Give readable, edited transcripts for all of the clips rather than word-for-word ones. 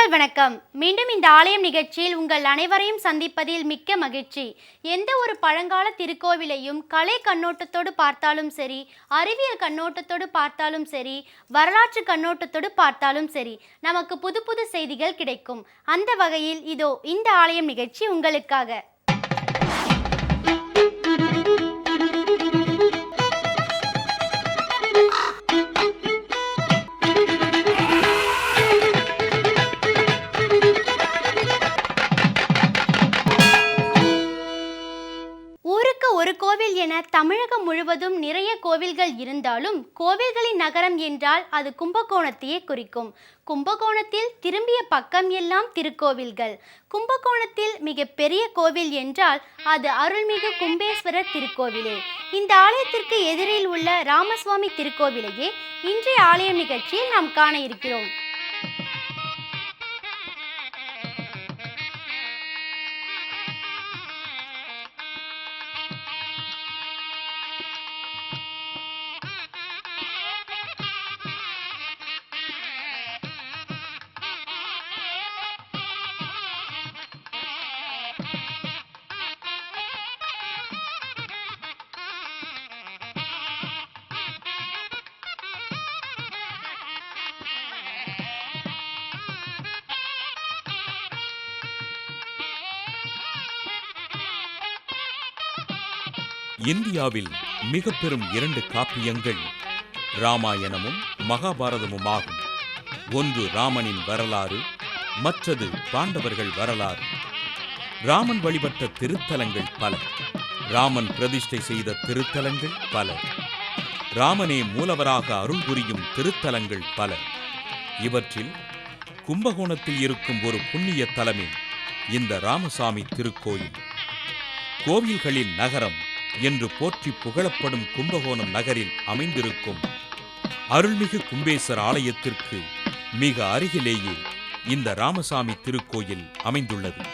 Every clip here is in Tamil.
நேயர்கள் வணக்கம். மீண்டும் இந்த ஆலயம் நிகழ்ச்சியில் உங்கள் அனைவரையும் சந்திப்பதில் மிக்க மகிழ்ச்சி. எந்த ஒரு பழங்கால திருக்கோவிலையும் கலை கண்ணோட்டத்தோடு பார்த்தாலும் சரி, அறிவியல் கண்ணோட்டத்தோடு பார்த்தாலும் சரி, வரலாற்று கண்ணோட்டத்தோடு பார்த்தாலும் சரி, நமக்கு புது புது செய்திகள் கிடைக்கும். அந்த வகையில் இதோ இந்த ஆலயம் நிகழ்ச்சி உங்களுக்காக. ஒரு கோவில் என தமிழகம் முழுவதும் நிறைய கோவில்கள் இருந்தாலும் கோவில்களின் நகரம் என்றால் அது கும்பகோணத்தையே குறிக்கும். கும்பகோணத்தில் திரும்பிய பக்கம் எல்லாம் திருக்கோவில்கள். கும்பகோணத்தில் மிக பெரிய கோவில் என்றால் அது அருள்மிகு கும்பேஸ்வரர் திருக்கோவிலே. இந்த ஆலயத்திற்கு எதிரில் உள்ள ராமசுவாமி திருக்கோவிலையே இன்றைய ஆலயம் நிகழ்ச்சியில் நாம் காண இருக்கிறோம். இந்தியாவில் மிக பெரும் 2 காப்பியங்கள் ராமாயணமும் மகாபாரதமும் ஆகும். ஒன்று ராமனின் வரலாறு, மற்றது பாண்டவர்கள் வரலாறு. ராமன் வழிபட்ட திருத்தலங்கள் பல, ராமன் பிரதிஷ்டை செய்த திருத்தலங்கள் பல, ராமனே மூலவராக அருள் புரியும் திருத்தலங்கள் பல. இவற்றில் கும்பகோணத்தில் இருக்கும் ஒரு புண்ணிய தலமே இந்த ராமசாமி திருக்கோயில். கோவில்களின் நகரம் என்று போற்றி புகழப்படும் கும்பகோணம் நகரில் அமைந்திருக்கும் அருள்மிகு கும்பேஸ்வர ஆலயத்திற்கு மிக அருகிலேயே இந்த ராமசாமி திருக்கோயில் அமைந்துள்ளது.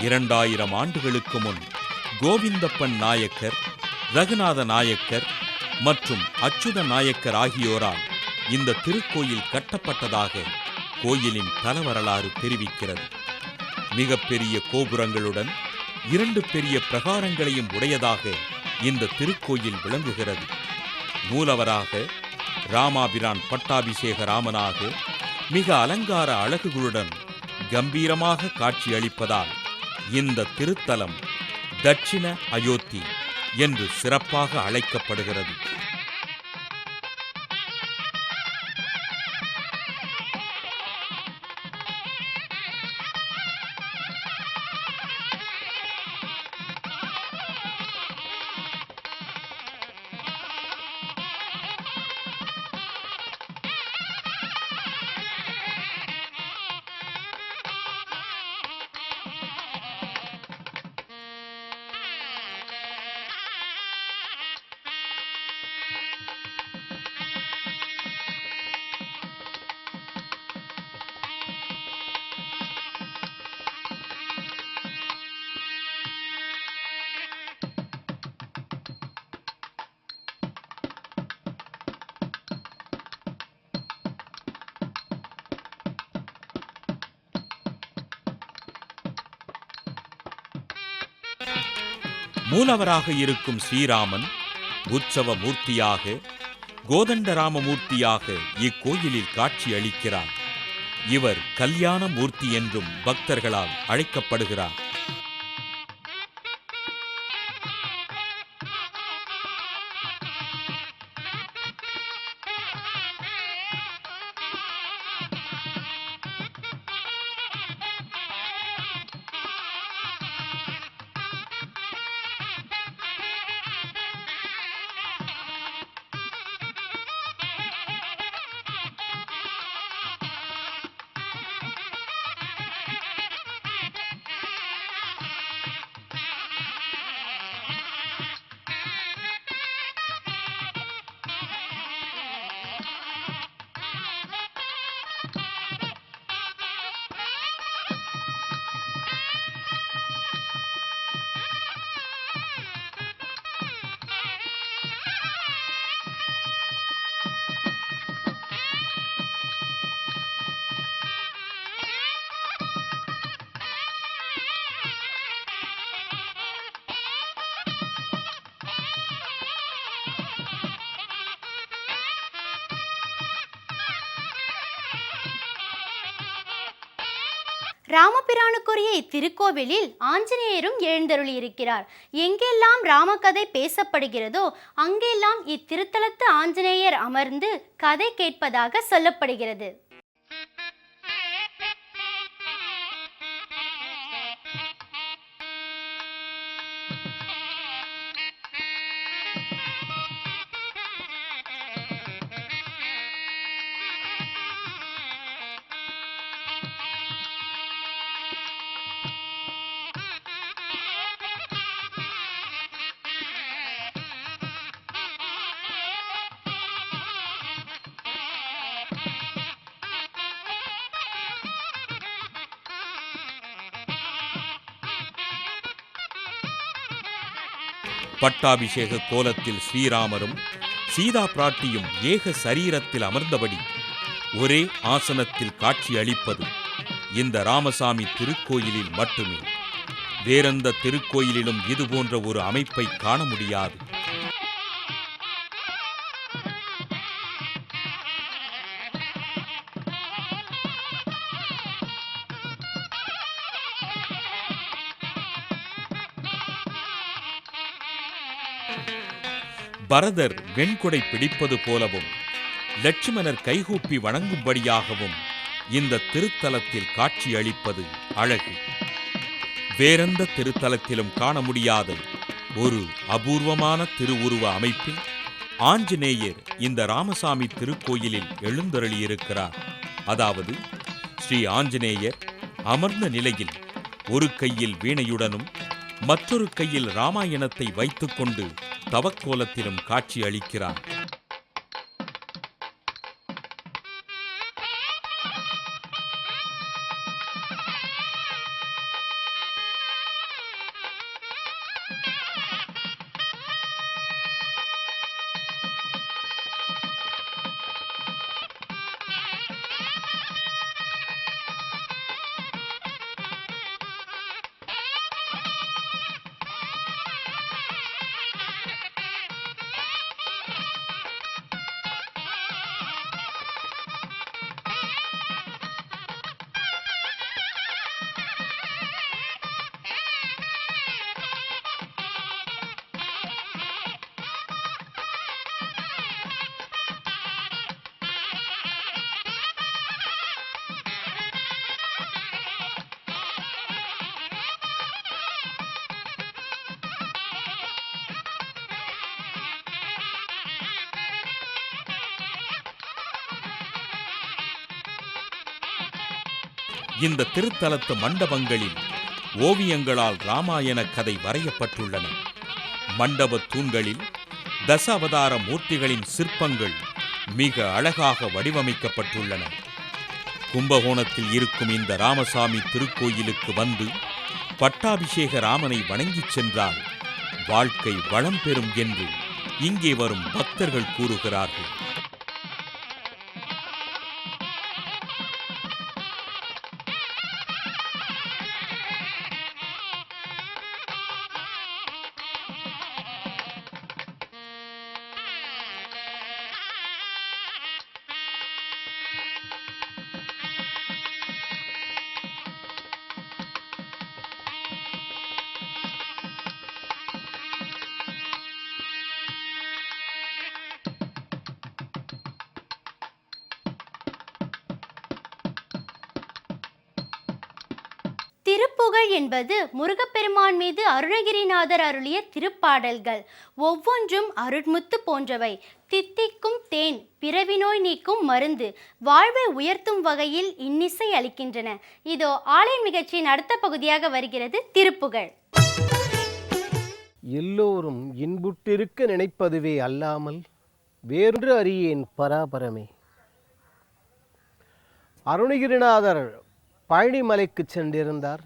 இரண்டாயிரம் ஆண்டுகளுக்கு முன் கோவிந்தப்பன் நாயக்கர், ரகுநாத நாயக்கர் மற்றும் அச்சுத நாயக்கர் ஆகியோரால் இந்த திருக்கோயில் கட்டப்பட்டதாக கோயிலின் தலவரலாறு தெரிவிக்கிறது. மிகப்பெரிய கோபுரங்களுடன் 2 பெரிய பிரகாரங்களையும் உடையதாக இந்த திருக்கோயில் விளங்குகிறது. மூலவராக ராமாபிரான் பட்டாபிஷேக ராமனாக மிக அலங்கார அழகுகளுடன் கம்பீரமாக காட்சியளிப்பதால் இந்த திருத்தலம் தட்சிண அயோத்தி என்று சிறப்பாக அழைக்கப்படுகிறது. மூலவராக இருக்கும் ஸ்ரீராமன் உற்சவ மூர்த்தியாக, கோதண்டராமமூர்த்தியாக இக்கோயிலில் காட்சி அளிக்கிறார். இவர் கல்யாண மூர்த்தி என்றும் பக்தர்களால் அழைக்கப்படுகிறார். ராமபிரானுக்குரிய இத்திருக்கோவிலில் ஆஞ்சநேயரும் எழுந்தருளியிருக்கிறார். எங்கெல்லாம் ராமகதை பேசப்படுகிறதோ அங்கெல்லாம் இத்திருத்தலத்து ஆஞ்சநேயர் அமர்ந்து கதை கேட்பதாக சொல்லப்படுகிறது. பட்டாபிஷேக கோலத்தில் ஸ்ரீராமரும் சீதா பிராட்டியும் ஏக சரீரத்தில் அமர்ந்தபடி ஒரே ஆசனத்தில் காட்சி அளிப்பது இந்த ராமசாமி திருக்கோயிலில் மட்டுமே. வேறெந்த திருக்கோயிலிலும் இதுபோன்ற ஒரு அமைப்பை காண முடியாது. பரதர் வெண்கொடை பிடிப்பது போலவும் லட்சுமணர் கைகூப்பி வணங்கும்படியாகவும் இந்த திருத்தலத்தில் காட்சி அளிப்பது அழகு. வேறெந்த திருத்தலத்திலும் காண முடியாத ஒரு அபூர்வமான திருவுருவ அமைப்பில் ஆஞ்சநேயர் இந்த ராமசாமி திருக்கோயிலில் எழுந்தருளியிருக்கிறார். அதாவது ஸ்ரீ ஆஞ்சநேயர் அமர்ந்த நிலையில் ஒரு கையில் வீணையுடனும் மற்றொரு கையில் ராமாயணத்தை வைத்துக்கொண்டு தவக்கோலத்திலும் காட்சி அளிக்கிறார். இந்த திருத்தலத்து மண்டபங்களில் ஓவியங்களால் ராமாயண கதை வரையப்பட்டுள்ளன. மண்டப தூண்களில் தசாவதார மூர்த்திகளின் சிற்பங்கள் மிக அழகாக வடிவமைக்கப்பட்டுள்ளன. கும்பகோணத்தில் இருக்கும் இந்த ராமசாமி திருக்கோயிலுக்கு வந்து பட்டாபிஷேக ராமனை வணங்கிச் சென்றால் வாழ்க்கை வளம் பெறும் என்று இங்கே வரும் பக்தர்கள் கூறுகிறார்கள். திருப்புகழ் என்பது முருகப்பெருமான் மீது அருணகிரிநாதர் அருளிய திருப்பாடல்கள். ஒவ்வொன்றும் அருட்முத்து போன்றவை. தித்திக்கும் தேன், பிறவி நோய் நீக்கும் மருந்து, வாழ்வை உயர்த்தும் வகையில் இன்னிசை அளிக்கின்றன. இதோ ஆலய நிகழ்ச்சியின் அடுத்த பகுதியாக வருகிறது திருப்புகழ். எல்லோரும் இன்புற்றிருக்க நினைப்பதுவே அல்லாமல் வேறொன்று அறியேன் பராபரமே. அருணகிரிநாதர் பழனிமலைக்கு சென்றிருந்தார்.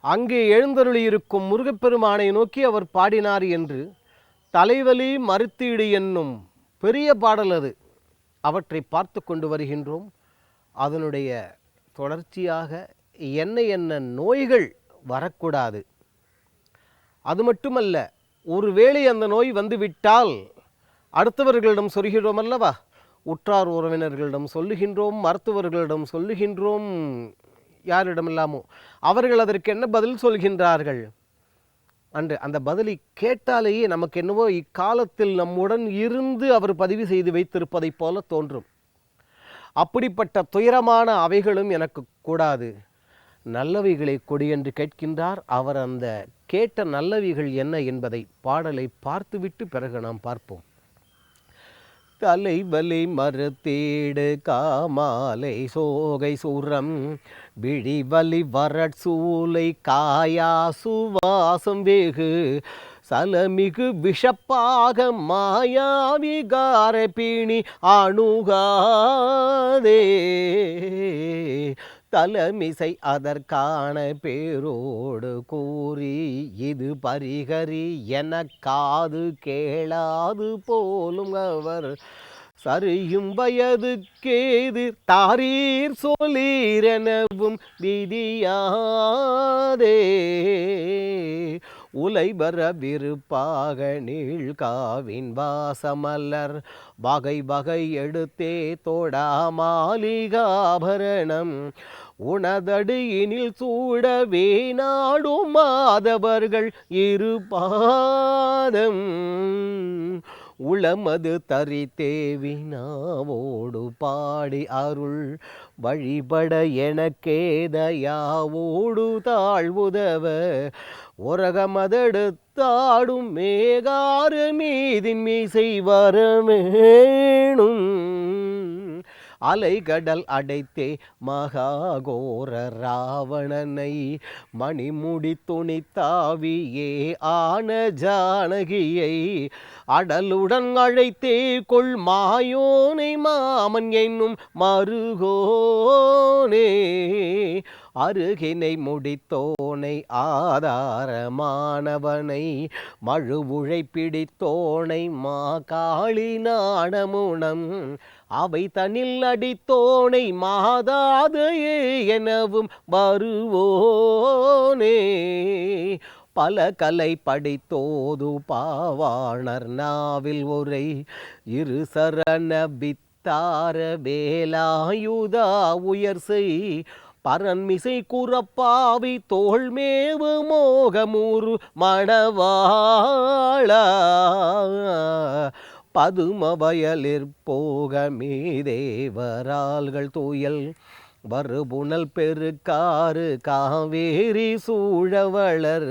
அங்கே எழுந்தருளியிருக்கும் முருகப்பெருமானை நோக்கி அவர் பாடினார் என்று தலைவலி மறுத்தீடு என்னும் பெரிய பாடல் அது. அவற்றை பார்த்து கொண்டு வருகின்றோம். அதனுடைய தொடர்ச்சியாக என்ன என்ன நோய்கள் வரக்கூடாது. அது மட்டுமல்ல, ஒருவேளை அந்த நோய் வந்துவிட்டால் அடுத்தவர்களிடம் சொல்கிறோம் அல்லவா, உற்றார் உறவினர்களிடம் சொல்லுகின்றோம், மருத்துவர்களிடம் சொல்லுகின்றோம். யாரிடமில்லாமோ. அவர்கள் அதற்கு என்ன பதில் சொல்கின்றார்கள்? அன்று அந்த பதிலை கேட்டாலேயே நமக்கு என்னவோ இக்காலத்தில் நம்முடன் இருந்து அவர் பதிவு செய்து வைத்திருப்பதைப் போல தோன்றும். அப்படிப்பட்ட துயரமான அவைகளும் எனக்கு கூடாது, நல்லவைகளை கொடி என்று கேட்கின்றார் அவர். அந்த கேட்ட நல்லவைகள் என்ன என்பதை பாடலை பார்த்துவிட்டு பிறகு நாம் பார்ப்போம். தலைவலி மறுத்தீடு காமாலை சோகை சூரம் விழிவலி வரட்சூலை காயா சுவாசம் வேகு சலமிகு விஷப்பாக மாயாவிகார பீணி அணுகாதே தலமிசை அதற்கான பேரோடு கூறி இது பரிகரி என காது கேளாது போலும் அவர் சரியும் வயது கேதிர் தாரீர் சொல்லீரெனவும் விதியாதே உலைபர விருப்பாக நீழ்காவின் வாசமல்லர் வகை வகை எடுத்தே தோடா மாளிகாபரணம் உணதடு இனில் சூடவே நாடும் மாதவர்கள் இருபாதம் உளமது தரித்தேவினாவோடு பாடி அருள் வழிபட எனக்கேதையாவோடு தாழ்வுதவ உரகமதெடுத்தாடும் மேகாறு மீதின் மீசை வரமேணும் அலைகடல் அடைத்தே மகாகோர ராவணனை மணிமுடி துணித்தாவியே ஆன ஜானகியை அடலுடன் அழைத்தே கொள் மாயோனை மாமன் என்னும் மருகோனே அருகினை முடித்தோனை ஆதாரமானவனை மழுவுழை பிடித்தோனை மா காளி நாணமுனம் அவை தனில் அடித்தோனை மாதாதையே எனவும் வருவோனே பல கலை படித்தோது பாவாணர் நாவில் உரை இரு சரண பித்தார வேலாயுதா உயர் செய் பரன்மிசை குறப்பாவி தோள்மேவு மோகமூறு மணவாளா பதும வயலிற்போக மீதேவரால்கள் தூயல் வருபுணல் பெருக்காறு காவேரி சூழவளர்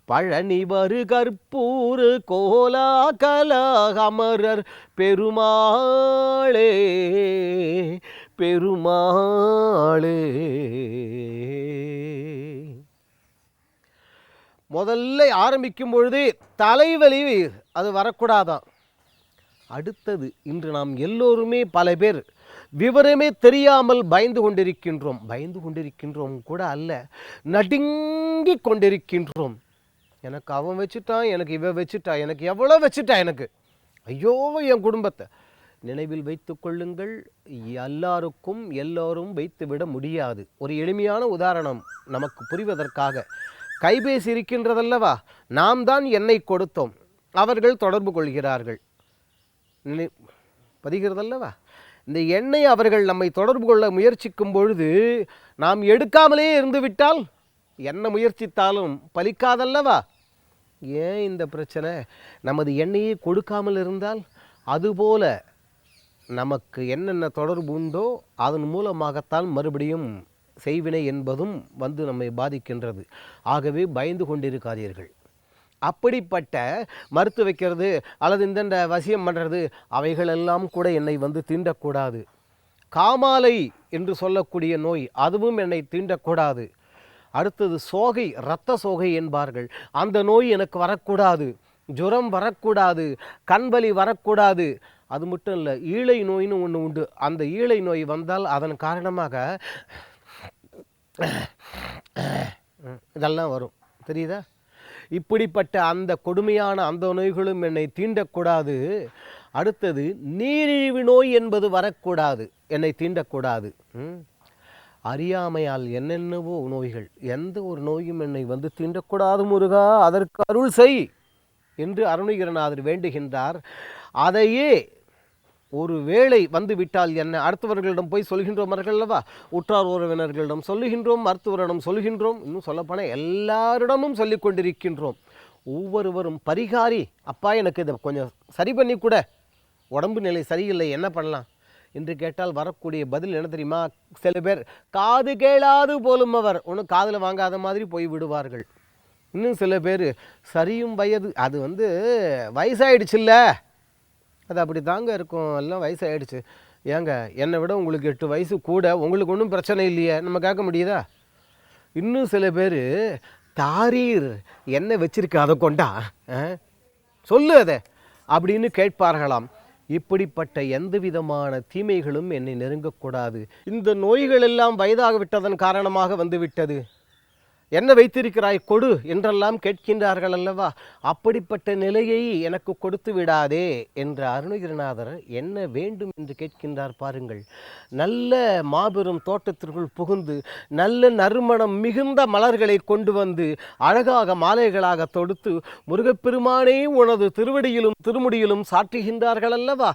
பழனி வரு கற்பூரு கோலா கலா அமரர் பெருமாளே பெருமாளே. முதல்ல ஆரம்பிக்கும் பொழுது தலைவலி அது வரக்கூடாதான். அடுத்தது இன்று நாம் எல்லோருமே பல பேர் விவரமே தெரியாமல் பயந்து கொண்டிருக்கின்றோம் கூட அல்ல, நடுங்கி கொண்டிருக்கின்றோம். எனக்கு அவன் வச்சுட்டான், எனக்கு இவன் வச்சுட்டா, எனக்கு எவ்வளோ வச்சுட்டா, எனக்கு ஐயோ என் குடும்பத்தை. நினைவில் வைத்து கொள்ளுங்கள், எல்லாருக்கும் எல்லோரும் வைத்துவிட முடியாது. ஒரு எளிமையான உதாரணம் நமக்கு புரிவதற்காக, கைபேசி இருக்கின்றதல்லவா, நாம் தான் எண்ணை கொடுத்தோம், அவர்கள் தொடர்பு கொள்கிறார்கள், பதிகிறதல்லவா. இந்த எண்ணை அவர்கள் நம்மை தொடர்பு கொள்ள முயற்சிக்கும் பொழுது நாம் எடுக்காமலே இருந்து விட்டால் என்ன முயற்சித்தாலும் பலிக்காதல்லவா. ஏன் இந்த பிரச்சனை? நமது எண்ணெயை கொடுக்காமல் இருந்தால் அதுபோல நமக்கு என்னென்ன தொடர்பு உண்டோ அதன் மூலமாகத்தான் மறுபடியும் செய்வினை என்பதும் வந்து நம்மை பாதிக்கின்றது. ஆகவே பயந்து கொண்டிருக்காதீர்கள். அப்படிப்பட்ட மறுத்து வைக்கிறது அல்லது இந்த வசியம் பண்ணுறது அவைகளெல்லாம் கூட என்னை வந்து தீண்டக்கூடாது. காமாலை என்று சொல்லக்கூடிய நோய் அதுவும் என்னை தீண்டக்கூடாது. அடுத்தது சோகை, இரத்த சோகை என்பார்கள், அந்த நோய் எனக்கு வரக்கூடாது. ஜுரம் வரக்கூடாது, கண்வலி வரக்கூடாது. அது மட்டும் இல்லை, ஈழை நோயின்னு ஒன்று உண்டு. அந்த ஈழை நோய் வந்தால் அதன் காரணமாக இதெல்லாம் வரும், தெரியுதா? இப்படிப்பட்ட அந்த கொடுமையான அந்த நோய்களும் என்னை தீண்டக்கூடாது. அடுத்தது நீரிழிவு நோய் என்பது வரக்கூடாது, என்னை தீண்டக்கூடாது. அறியாமையால் என்னென்னவோ நோய்கள், எந்த ஒரு நோயும் என்னை வந்து தீண்டக்கூடாது முருகா, அதற்கு அருள் செய் என்று அருணகிரிநாதர் வேண்டுகின்றார். அதையே ஒரு வேளை வந்து விட்டால் என்ன, அடுத்தவர்களிடம் போய் சொல்கின்றோம் அல்லவா, உற்றார் உறவினர்களிடம் சொல்லுகின்றோம், மருத்துவரிடம் சொல்கின்றோம், இன்னும் சொல்லப்போனால் எல்லாரிடமும் சொல்லி கொண்டிருக்கின்றோம். ஒவ்வொருவரும் பரிகாரி, அப்பா எனக்கு இதை கொஞ்சம் சரி பண்ணி கூட, உடம்பு நிலை சரியில்லை, என்ன பண்ணலாம் என்று கேட்டால் வரக்கூடிய பதில் என்ன தெரியுமா? சில பேர் காது கேளாது போலும் அவர் ஒன்றும் காதில் வாங்காத மாதிரி போய் விடுவார்கள். இன்னும் சில பேர் சரியும் வயது, அது வயசாயிடுச்சுல்ல, அது அப்படி தாங்க இருக்கும், எல்லாம் வயசாகிடுச்சு. ஏங்க என்னை விட உங்களுக்கு 8 வயசு கூட, உங்களுக்கு ஒன்றும் பிரச்சனை இல்லையே, நம்ம கேட்க முடியுதா? இன்னும் சில பேர் தாரீர் என்ன வச்சிருக்க, அதை கொண்டா சொல்லு அதை அப்படின்னு கேட்பார்களாம். இப்படிப்பட்ட எந்த விதமான தீமைகளும் என்னை நெருங்கக்கூடாது. இந்த நோய்கள் எல்லாம் வயதாகிவிட்டதன் காரணமாக வந்துவிட்டது, என்ன வைத்திருக்கிறாய் கொடு என்றெல்லாம் கேட்கின்றார்கள் அல்லவா. அப்படிப்பட்ட நிலையை எனக்கு கொடுத்து விடாதே என்ற அருணகிரிநாதர் என்ன வேண்டும் என்று கேட்கின்றார் பாருங்கள். நல்ல மாபெரும் தோட்டத்திற்குள் புகுந்து நல்ல நறுமணம் மிகுந்த மலர்களை கொண்டு வந்து அழகாக மாலைகளாக தொடுத்து முருகப்பெருமானே உனது திருவடியிலும் திருமுடியிலும் சாற்றுகின்றார்கள் அல்லவா.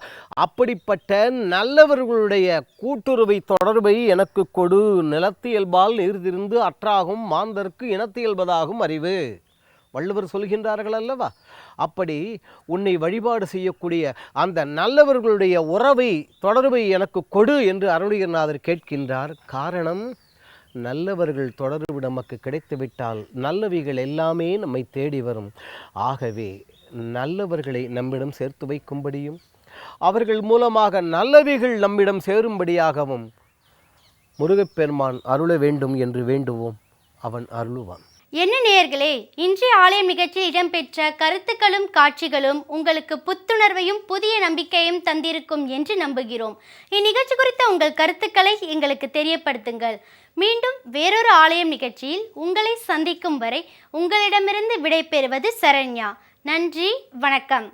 அப்படிப்பட்ட நல்லவர்களுடைய கூட்டுறவை தொடர்பை எனக்கு கொடு. நிலத்தியல்பால் நீர்திருந்து அற்றாகும் மாந்தருக்கு இனத்தியல்பதாகும் அறிவு, வள்ளுவர் சொல்கின்றார்கள் அல்லவா. அப்படி உன்னை வழிபாடு செய்யக்கூடிய அந்த நல்லவர்களுடைய உறவை தொடர்பை எனக்கு கொடு என்று அருணகிரிநாதர் கேட்கின்றார். காரணம், நல்லவர்கள் தொடர்பு நமக்கு கிடைத்துவிட்டால் நல்லவைகள் எல்லாமே நம்மை தேடி வரும். ஆகவே நல்லவர்களை நம்மிடம் சேர்த்து வைக்கும்படியும் அவர்கள் மூலமாக நல்லவைகள் நம்மிடம் சேரும்படியாகவும் முருகப்பெருமான் அருள வேண்டும் என்று வேண்டுவோம், அவன் அருளுவான். என்ன நேயர்களே, இன்றைய ஆலயம் நிகழ்ச்சியில் இடம்பெற்ற கருத்துக்களும் காட்சிகளும் உங்களுக்கு புத்துணர்வையும் புதிய நம்பிக்கையும் தந்திருக்கும் என்று நம்புகிறோம். இந்நிகழ்ச்சி குறித்த உங்கள் கருத்துக்களை எங்களுக்கு தெரியப்படுத்துங்கள். மீண்டும் வேறொரு ஆலயம் நிகழ்ச்சியில் உங்களை சந்திக்கும் வரை உங்களிடமிருந்து விடைபெறுவது சரண்யா. நன்றி, வணக்கம்.